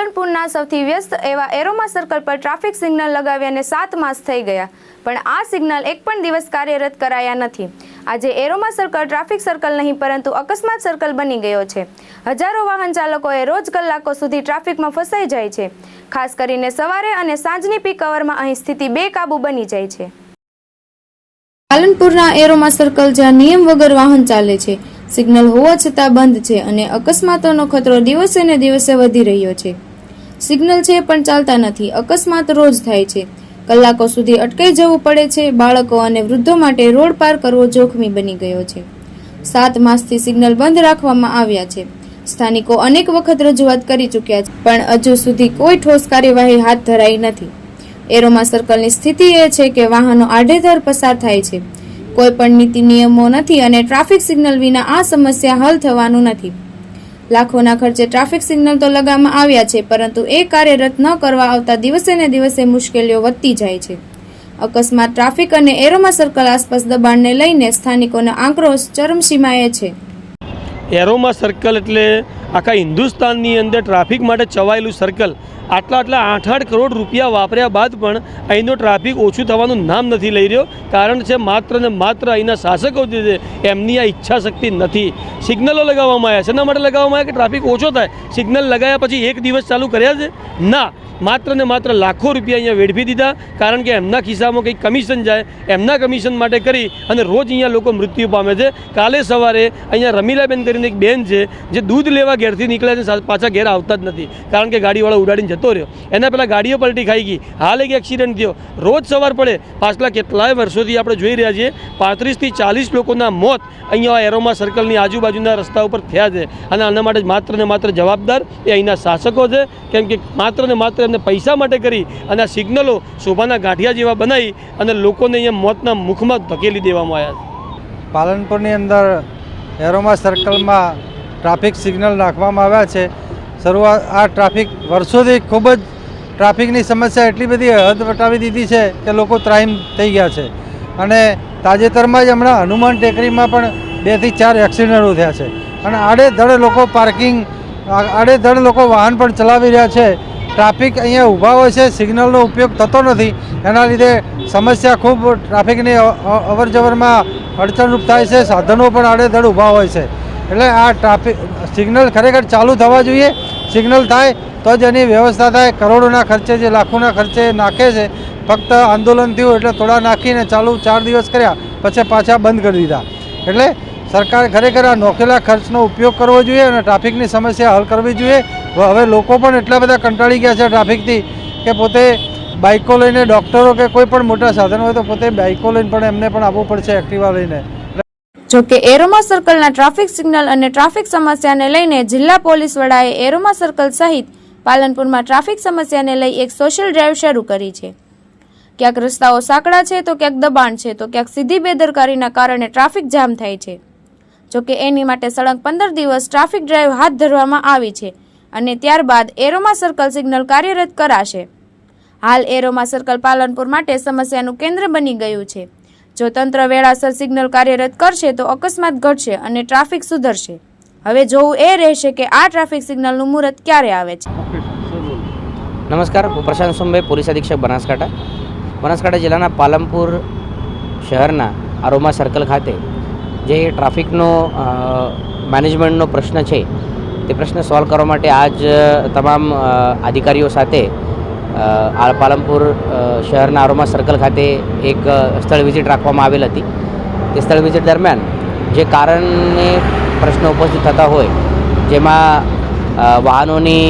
પાલનપુરના સૌથી વ્યસ્ત એવા એરોમા સર્કલ પર ટ્રાફિક સિગ્નલ લગાવ્યાને 7 માસ થઈ ગયા, પણ આ સિગ્નલ એક પણ દિવસ કાર્યરત કરાયા નથી। આજે એરોમા સર્કલ ટ્રાફિક સર્કલ નહીં પરંતુ અકસ્માત સર્કલ બની ગયો છે। હજારો વાહન ચાલકોએ રોજ કલાકો સુધી ટ્રાફિકમાં ફસાઈ જાય છે। ખાસ કરીને સવારે અને સાંજની પીક અવરમાં અહીં સ્થિતિ બેકાબૂ બની જાય છે। પાલનપુરના એરોમા સર્કલ જ્યાં નિયમ વગર વાહન ચાલે છે, સિગ્નલ હોવા છતાં બંધ છે અને અકસ્માતોનો ખતરો દિવસે ને દિવસે વધી રહ્યો છે। સિગ્નલ છે પણ ચાલતા નથી, અકસ્માત રોજ થાય છે, કલાકો સુધી અટકાઈ જવું પડે છે। બાળકો અને વૃદ્ધો માટે રોડ પાર કરવો જોખમી બની ગયો છે। 7 માસથી સિગ્નલ બંધ રાખવામાં આવ્યા છે। સ્થાનિકો અનેક વખત રજૂઆત કરી ચૂક્યા છે, પણ હજુ સુધી કોઈ ઠોસ કાર્યવાહી હાથ ધરાઈ નથી। એરોમા સર્કલની સ્થિતિ એ છે કે વાહનો આડેધડ પસાર થાય છે, કોઈ પણ નીતિ નિયમો નથી અને ટ્રાફિક સિગ્નલ વિના આ સમસ્યા હલ થવાનું નથી। લાખોના ખર્ચે ટ્રાફિક સિગ્નલ તો લગાવવામાં આવ્યા છે, પરંતુ એ કાર્યરત ન કરવા આવતા દિવસે ને દિવસે મુશ્કેલીઓ વધતી જાય છે। અકસ્માત, ટ્રાફિક અને એરોમા સર્કલ આસપાસ દબાણને લઈને સ્થાનિકોનો આક્રોશ ચરમસીમાએ છે। એરોમા સર્કલ એટલે આખા હિન્દુસ્તાનની અંદર ટ્રાફિક માટે ચવાયેલું સર્કલ। આટલા 8 કરોડ રૂપિયા વાપર્યા બાદ પણ અહીંનો ટ્રાફિક ઓછું થવાનું નામ નથી લઈ રહ્યો। કારણ છે માત્ર ને માત્ર અહીંના શાસકો જે છે એમની આ ઈચ્છા શક્તિ નથી। સિગ્નલો લગાવવામાં આવ્યા છે, એના માટે લગાવવામાં આવ્યા કે ટ્રાફિક ઓછો થાય। સિગ્નલ લગાવ્યા પછી એક દિવસ ચાલુ કર્યા છે? ના, માત્ર ને માત્ર લાખો રૂપિયા અહીંયા વેડફી દીધા, કારણ કે એમના ખિસ્સામાં કંઈક કમિશન જાય, એમના કમિશન માટે કરી અને રોજ અહીંયા લોકો મૃત્યુ પામે છે। કાલે સવારે અહીંયા રમીલાબેન કરીને એક બેન છે જે દૂધ લેવા ઘેરથી નીકળ્યા છે, પાછા ઘેર આવતા જ નથી, કારણ કે ગાડીવાળા ઉડાડીને જતો રહ્યો। એના પહેલાં ગાડીઓ પલટી ખાઈ ગઈ, હાલ એક એક્સિડન્ટ થયો। રોજ સવાર પડે, પાછલા કેટલાય વર્ષોથી આપણે જોઈ રહ્યા છીએ 35 થી 40 લોકોના મોત અહીંયા એરોમા સર્કલની આજુબાજુના રસ્તા ઉપર થયા છે। અને આના માટે માત્ર ને માત્ર જવાબદાર એ અહીંના શાસકો છે, કેમ કે માત્ર ને માત્ર એમને પૈસા માટે કરી અને આ સિગ્નલો શોભાના ગાંઠિયા જેવા બનાવી અને લોકોને અહીંયા મોતના મુખમાં ધકેલી દેવામાં આવ્યા છે। પાલનપુરની અંદર એરોમા સર્કલમાં ટ્રાફિક સિગ્નલ નાખવામાં આવ્યા છે। શરૂઆત આ ટ્રાફિક વર્ષોથી ખૂબ જ ટ્રાફિકની સમસ્યા એટલી બધી હદ વટાવી દીધી છે કે લોકો ત્રાહિમ થઈ ગયા છે। અને તાજેતરમાં જ હમણાં હનુમાન ટેકરીમાં પણ 2 થી 4 એક્સિડન્ટો થયા છે અને આડેધડ લોકો વાહન પણ ચલાવી રહ્યા છે। ટ્રાફિક અહીંયા ઊભા હોય છે, સિગ્નલનો ઉપયોગ થતો નથી, એના લીધે સમસ્યા ખૂબ ટ્રાફિકની અવર જવરમાં અડચણરૂપ થાય છે। સાધનો પણ આડેધડ ઊભા હોય છે, એટલે આ ટ્રાફિક સિગ્નલ ખરેખર ચાલુ થવા જોઈએ। સિગ્નલ થાય તો જ એની વ્યવસ્થા થાય। કરોડોના ખર્ચે જે લાખોના ખર્ચે નાખે છે, ફક્ત આંદોલન થયું એટલે થોડા નાખીને ચાલુ 4 દિવસ કર્યા, પછી પાછા બંધ કરી દીધા। એટલે સરકારે ખરેખર આ નોખેલા ખર્ચનો ઉપયોગ કરવો જોઈએ અને ટ્રાફિકની સમસ્યા હલ કરવી જોઈએ। હવે લોકો પણ એટલા બધા કંટાળી ગયા છે ટ્રાફિકથી કે પોતે બાઇકો લઈને, ડૉક્ટરો કે કોઈ પણ મોટા સાધન હોય તો પોતે બાઇકો લઈને પણ એમને પણ આવવું પડશે, એક્ટિવા લઈને। જોકે એરોમા સર્કલના ટ્રાફિક સિગ્નલ અને ટ્રાફિક સમસ્યાને લઈને જિલ્લા પોલીસ વડાએ એરોમા સર્કલ સહિત પાલનપુરમાં ટ્રાફિક સમસ્યાને લઈ એક સોશિયલ ડ્રાઈવ શરૂ કરી છે। ક્યાંક રસ્તાઓ સાંકડા છે તો ક્યાંક દબાણ છે તો ક્યાંક સીધી બેદરકારીના કારણે ટ્રાફિક જામ થાય છે। જોકે એની માટે સળંગ 15 દિવસ ટ્રાફિક ડ્રાઈવ હાથ ધરવામાં આવી છે અને ત્યારબાદ એરોમા સર્કલ સિગ્નલ કાર્યરત કરાશે। હાલ એરોમા સર્કલ પાલનપુર માટે સમસ્યાનું કેન્દ્ર બની ગયું છે। જો તંત્ર વેળાસર સિગ્નલ કાર્યરત કરશે તો અકસ્માત ઘટશે અને ટ્રાફિક સુધરશે। હવે જોવું એ રહેશે કે આ ટ્રાફિક સિગ્નલનું મુહૂર્ત ક્યારે આવે છે। નમસ્કાર, હું પ્રશાંત સોમભાઈ, પોલીસ અધિક્ષક બનાસકાંઠા જિલ્લાના પાલનપુર શહેરના એરોમા સર્કલ ખાતે જે ટ્રાફિકનો મેનેજમેન્ટનો પ્રશ્ન છે તે પ્રશ્ન સોલ્વ કરવા માટે આજ તમામ અધિકારીઓ સાથે પાલનપુર શહેરના એરોમા સર્કલ ખાતે એક સ્થળ વિઝિટ રાખવામાં આવેલ હતી। તે સ્થળ વિઝિટ દરમિયાન જે કારણે પ્રશ્નો ઉપસ્થિત થતા હોય, જેમાં વાહનોની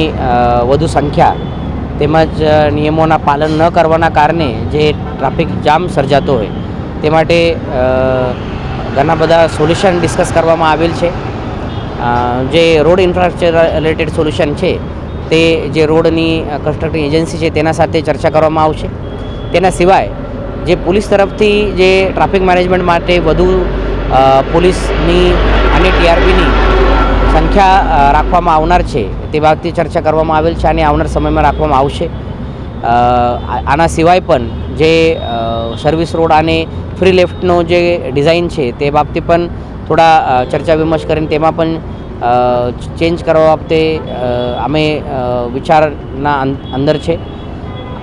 વધુ સંખ્યા તેમજ નિયમોના પાલન ન કરવાના કારણે જે ટ્રાફિક જામ સર્જાતો હોય, તે માટે ઘણા બધા સોલ્યુશન ડિસ્કસ કરવામાં આવેલ છે। જે રોડ ઇન્ફ્રાસ્ટ્રક્ચર રિલેટેડ સોલ્યુશન છે તે જે રોડની કન્સ્ટ્રક્ટિંગ એજન્સી છે તેના સાથે ચર્ચા કરવામાં આવશે। તેના સિવાય જે પોલીસ તરફથી જે ટ્રાફિક મેનેજમેન્ટ માટે વધુ પોલીસની અને ટીઆરપીની સંખ્યા રાખવામાં આવનાર છે તે બાબતની ચર્ચા કરવામાં આવેલ છે અને આવનાર સમયમાં રાખવામાં આવશે। આના સિવાય પણ જે સર્વિસ રોડ અને ફ્રી લેફ્ટનો જે ડિઝાઇન છે તે બાબતે પણ થોડા ચર્ચા વિમર્શ કરીને તેમાં પણ ચેન્જ કરવા વખતે અમે વિચારના અંદર છે.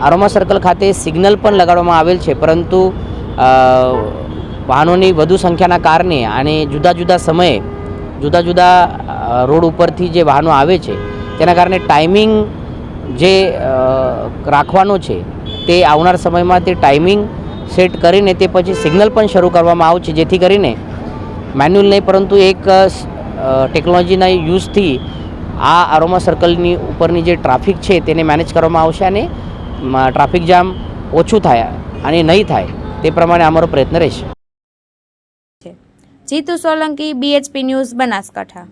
આરોમા સર્કલ ખાતે સિગ્નલ પણ લગાડવામાં આવેલ છે, પરંતુ વાહનોની વધુ સંખ્યાના કારણે અને જુદા જુદા સમયે જુદા જુદા રોડ ઉપરથી જે વાહનો આવે છે તેના કારણે ટાઈમિંગ જે રાખવાનો છે તે આવનાર સમયમાં તે ટાઈમિંગ સેટ કરીને તે પછી સિગ્નલ પણ શરૂ કરવામાં આવશે, જેથી કરીને મેન્યુઅલ નહીં પરંતુ એક ટેકનોલોજીના યુઝથી આ આરોમા સર્કલની ઉપરની જે ટ્રાફિક છે તેને મેનેજ કરવામાં આવશે અને ટ્રાફિક જામ ઓછું થાય અને નહીં થાય તે પ્રમાણે અમારો પ્રયત્ન રહેશે. Jitu Solanki, BHP news, Banaskantha.